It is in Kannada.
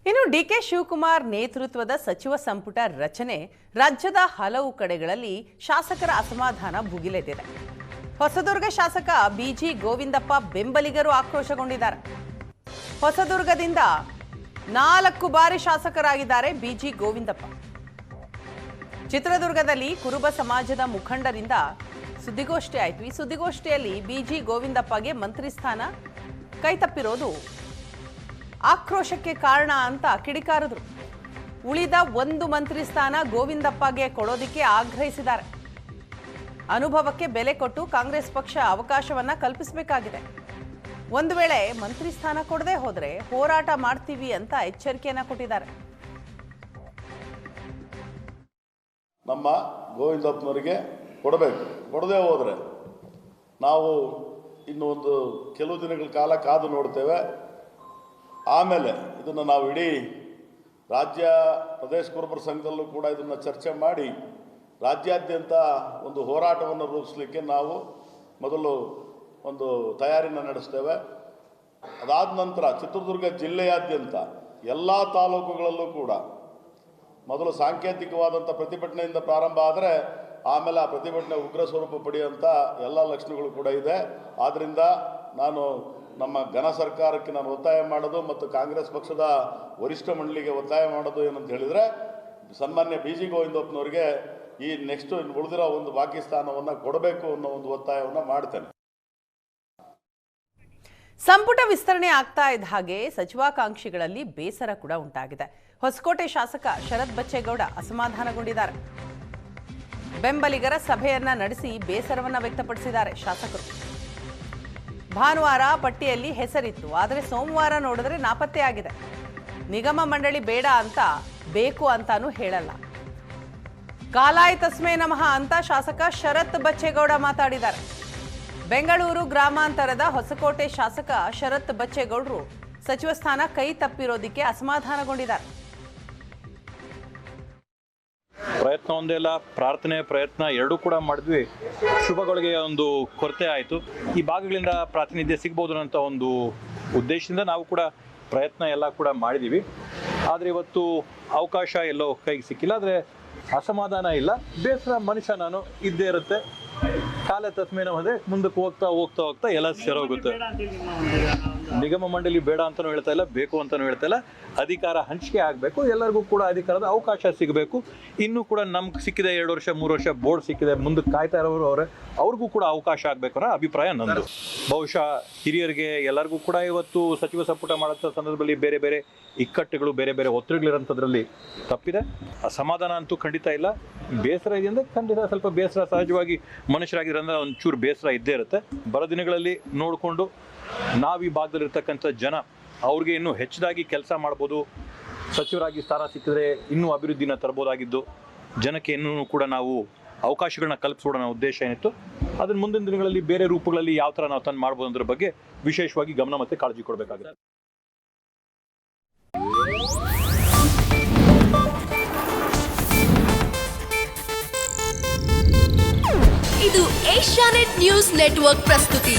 ಇನ್ನು ಡಿಕೆ ಶಿವಕುಮಾರ್ ನೇತೃತ್ವದ ಸಚಿವ ಸಂಪುಟ ರಚನೆ ರಾಜ್ಯದ ಹಲವು ಕಡೆಗಳಲ್ಲಿ ಶಾಸಕರ ಅಸಮಾಧಾನ ಭುಗಿಲೆದ್ದಿದೆ. ಹೊಸದುರ್ಗ ಶಾಸಕ ಬಿಜಿ ಗೋವಿಂದಪ್ಪ ಬೆಂಬಲಿಗರು ಆಕ್ರೋಶಗೊಂಡಿದ್ದಾರೆ. ಹೊಸದುರ್ಗದಿಂದ 4 ಬಾರಿ ಶಾಸಕರಾಗಿದ್ದಾರೆ ಬಿಜಿ ಗೋವಿಂದಪ್ಪ. ಚಿತ್ರದುರ್ಗದಲ್ಲಿ ಕುರುಬ ಸಮಾಜದ ಮುಖಂಡರಿಂದ ಸುದ್ದಿಗೋಷ್ಠಿ ಆಯಿತು. ಈ ಸುದ್ದಿಗೋಷ್ಠಿಯಲ್ಲಿ ಬಿಜಿ ಗೋವಿಂದಪ್ಪಗೆ ಮಂತ್ರಿ ಸ್ಥಾನ ಕೈತಪ್ಪಿರೋದು ಆಕ್ರೋಶಕ್ಕೆ ಕಾರಣ ಅಂತ ಕಿಡಿಕಾರಿದ್ರು. ಉಳಿದ 1 ಮಂತ್ರಿ ಸ್ಥಾನ ಗೋವಿಂದಪ್ಪಗೆ ಕೊಡೋದಕ್ಕೆ ಆಗ್ರಹಿಸಿದ್ದಾರೆ. ಅನುಭವಕ್ಕೆ ಬೆಲೆ ಕೊಟ್ಟು ಕಾಂಗ್ರೆಸ್ ಪಕ್ಷ ಅವಕಾಶವನ್ನ ಕಲ್ಪಿಸಬೇಕಾಗಿದೆ. ಒಂದು ವೇಳೆ ಮಂತ್ರಿ ಸ್ಥಾನ ಕೊಡದೆ ಹೋದ್ರೆ ಹೋರಾಟ ಮಾಡ್ತೀವಿ ಅಂತ ಎಚ್ಚರಿಕೆಯನ್ನ ಕೊಟ್ಟಿದ್ದಾರೆ. ನಮ್ಮ ಗೋವಿಂದಪ್ಪನವರಿಗೆ ಕೊಡಬೇಕು, ಕೊಡದೆ ಹೋದರೆ ನಾವು ಇನ್ನು ಒಂದು ಕೆಲವು ದಿನಗಳ ಕಾಲ ಕಾದು ನೋಡ್ತೇವೆ. ಆಮೇಲೆ ಇದನ್ನು ನಾವು ಇಡೀ ರಾಜ್ಯ ಪ್ರದೇಶ ಕುರುಬರ ಸಂಘದಲ್ಲೂ ಕೂಡ ಇದನ್ನು ಚರ್ಚೆ ಮಾಡಿ ರಾಜ್ಯಾದ್ಯಂತ ಒಂದು ಹೋರಾಟವನ್ನು ರೂಪಿಸಲಿಕ್ಕೆ ನಾವು ಮೊದಲು ಒಂದು ತಯಾರಿನ ನಡೆಸ್ತೇವೆ. ಅದಾದ ನಂತರ ಚಿತ್ರದುರ್ಗ ಜಿಲ್ಲೆಯಾದ್ಯಂತ ಎಲ್ಲ ತಾಲೂಕುಗಳಲ್ಲೂ ಕೂಡ ಮೊದಲು ಸಾಂಕೇತಿಕವಾದಂಥ ಪ್ರತಿಭಟನೆಯಿಂದ ಪ್ರಾರಂಭ ಆದರೆ ಆಮೇಲೆ ಆ ಪ್ರತಿಭಟನೆ ಉಗ್ರ ಸ್ವರೂಪ ಪಡೆಯುವಂಥ ಎಲ್ಲ ಲಕ್ಷಣಗಳು ಕೂಡ ಇದೆ. ಆದ್ದರಿಂದ ನಾನು ನಮ್ಮ ಘನ ಸರ್ಕಾರಕ್ಕೆ ನಾನು ಒತ್ತಾಯ ಮಾಡೋದು ಮತ್ತು ಕಾಂಗ್ರೆಸ್ ಪಕ್ಷದ ವರಿಷ್ಠ ಮಂಡಳಿಗೆ ಒತ್ತಾಯ ಮಾಡೋದು ಏನಂತ ಹೇಳಿದರೆ, ಸನ್ಮಾನ್ಯ ಬಿಜಿ ಗೋವಿಂದಪ್ಪನವರಿಗೆ ಈ ನೆಕ್ಸ್ಟ್ ಉಳಿದಿರೋ ಒಂದು ಬಾಕಿ ಸ್ಥಾನವನ್ನು ಕೊಡಬೇಕು ಅನ್ನೋ ಒಂದು ಒತ್ತಾಯವನ್ನು ಮಾಡ್ತೇನೆ. ಸಂಪುಟ ವಿಸ್ತರಣೆ ಆಗ್ತಾ ಇದ್ದ ಹಾಗೆ ಸಚಿವಾಕಾಂಕ್ಷಿಗಳಲ್ಲಿ ಬೇಸರ ಕೂಡ ಉಂಟಾಗಿದೆ. ಹೊಸಕೋಟೆ ಶಾಸಕ ಶರತ್ ಬಚ್ಚೇಗೌಡ ಅಸಮಾಧಾನಗೊಂಡಿದ್ದಾರೆ. ಬೆಂಬಲಿಗರ ಸಭೆಯನ್ನ ನಡೆಸಿ ಬೇಸರವನ್ನ ವ್ಯಕ್ತಪಡಿಸಿದ್ದಾರೆ ಶಾಸಕರು. ಭಾನುವಾರ ಪಟ್ಟಿಯಲ್ಲಿ ಹೆಸರಿತ್ತು, ಆದರೆ ಸೋಮವಾರ ನೋಡಿದ್ರೆ ನಾಪತ್ತೆಯಾಗಿದೆ. ನಿಗಮ ಮಂಡಳಿ ಬೇಡ ಅಂತ ಬೇಕು ಅಂತಾನೂ ಹೇಳಲ್ಲ. ಕಾಲಾಯ ತಸ್ಮೈ ನಮಃ ಅಂತ ಶಾಸಕ ಶರತ್ ಬಚ್ಚೇಗೌಡ ಮಾತಾಡಿದ್ದಾರೆ. ಬೆಂಗಳೂರು ಗ್ರಾಮಾಂತರದ ಹೊಸಕೋಟೆ ಶಾಸಕ ಶರತ್ ಬಚ್ಚೇಗೌಡರು ಸಚಿವ ಸ್ಥಾನ ಕೈ ತಪ್ಪಿರೋದಕ್ಕೆ ಅಸಮಾಧಾನಗೊಂಡಿದ್ದಾರೆ. ಪ್ರಯತ್ನ ಒಂದೇ ಅಲ್ಲ, ಪ್ರಾರ್ಥನೆ ಪ್ರಯತ್ನ ಎರಡೂ ಕೂಡ ಮಾಡಿದ್ವಿ. ಶುಭಗಳಿಗೆ ಒಂದು ಕೊರತೆ ಆಯಿತು. ಈ ಭಾಗಗಳಿಂದ ಪ್ರಾತಿನಿಧ್ಯ ಸಿಗ್ಬೋದು ಅನ್ನೋಂಥ ಒಂದು ಉದ್ದೇಶದಿಂದ ನಾವು ಕೂಡ ಪ್ರಯತ್ನ ಎಲ್ಲ ಕೂಡ ಮಾಡಿದ್ದೀವಿ. ಆದರೆ ಇವತ್ತು ಅವಕಾಶ ಎಲ್ಲೋ ಕೈಗೆ ಸಿಕ್ಕಿಲ್ಲ. ಆದರೆ ಅಸಮಾಧಾನ ಇಲ್ಲ, ಬೇಸರ ಮನುಷ್ಯ ನಾನು ಇದ್ದೇ ಇರುತ್ತೆ. ಕಾಲ ತಸ್ಮೇನ ಅಂದರೆ ಮುಂದಕ್ಕೆ ಹೋಗ್ತಾ ಹೋಗ್ತಾ ಹೋಗ್ತಾ ಎಲ್ಲ ಸೇರೋಗುತ್ತೆ. ನಿಗಮ ಮಂಡಳಿ ಬೇಡ ಅಂತಲೂ ಹೇಳ್ತಾ ಇಲ್ಲ, ಬೇಕು ಅಂತಲೂ ಹೇಳ್ತಾ ಇಲ್ಲ. ಅಧಿಕಾರ ಹಂಚಿಕೆ ಆಗಬೇಕು, ಎಲ್ಲರಿಗೂ ಕೂಡ ಅಧಿಕಾರದ ಅವಕಾಶ ಸಿಗಬೇಕು. ಇನ್ನೂ ಕೂಡ ನಮ್ಗೆ ಸಿಕ್ಕಿದೆ 2 ವರ್ಷ 3 ವರ್ಷ ಬೋರ್ಡ್ ಸಿಕ್ಕಿದೆ, ಮುಂದಕ್ಕೆ ಕಾಯ್ತಾ ಇರೋರು ಅವರೇ, ಅವ್ರಿಗೂ ಕೂಡ ಅವಕಾಶ ಆಗಬೇಕು ಅನ್ನೋ ಅಭಿಪ್ರಾಯ ನಂದು. ಬಹುಶಃ ಹಿರಿಯರಿಗೆ ಎಲ್ಲರಿಗೂ ಕೂಡ ಇವತ್ತು ಸಚಿವ ಸಂಪುಟ ಮಾಡೋಂಥ ಸಂದರ್ಭದಲ್ಲಿ ಬೇರೆ ಬೇರೆ ಇಕ್ಕಟ್ಟುಗಳು, ಬೇರೆ ಬೇರೆ ಒತ್ತಡಗಳಿರೋಂಥದ್ರಲ್ಲಿ ತಪ್ಪಿದೆ. ಅಸಮಾಧಾನ ಅಂತೂ ಖಂಡಿತ ಇಲ್ಲ. ಬೇಸರ ಇದೆ ಅಂದರೆ ಖಂಡಿತ ಸ್ವಲ್ಪ ಬೇಸರ ಸಹಜವಾಗಿ ಮನುಷ್ಯರಾಗಿರೋದ್ರೆ ಒಂಚೂರು ಬೇಸರ ಇದ್ದೇ ಇರುತ್ತೆ. ಬರೋ ದಿನಗಳಲ್ಲಿ ನೋಡಿಕೊಂಡು ನಾವು ಈ ಭಾಗದಲ್ಲಿರ್ತಕ್ಕಂಥ ಜನ ಅವ್ರಿಗೆ ಇನ್ನೂ ಹೆಚ್ಚದಾಗಿ ಕೆಲಸ ಮಾಡ್ಬೋದು, ಸಚಿವರಾಗಿ ಸ್ಥಾನ ಸಿಕ್ಕಿದ್ರೆ ಇನ್ನೂ ಅಭಿವೃದ್ಧಿನ ತರ್ಬೋದಾಗಿದ್ದು, ಜನಕ್ಕೆ ಇನ್ನೂ ಕೂಡ ನಾವು ಅವಕಾಶಗಳನ್ನ ಕಲ್ಪಿಸೋಣ ಉದ್ದೇಶ ಏನಿತ್ತು. ಅದನ್ನು ಮುಂದಿನ ದಿನಗಳಲ್ಲಿ ಬೇರೆ ರೂಪಗಳಲ್ಲಿ ಯಾವ ಥರ ನಾವು ತಂದು ಮಾಡ್ಬೋದು ಅನ್ನೋದ್ರ ಬಗ್ಗೆ ವಿಶೇಷವಾಗಿ ಗಮನ ಮತ್ತು ಕಾಳಜಿ ಕೊಡಬೇಕಾಗುತ್ತೆ. ಇದು ಏಷ್ಯಾನೆಟ್ ನ್ಯೂಸ್ ನೆಟ್ವರ್ಕ್ ಪ್ರಸ್ತುತಿ.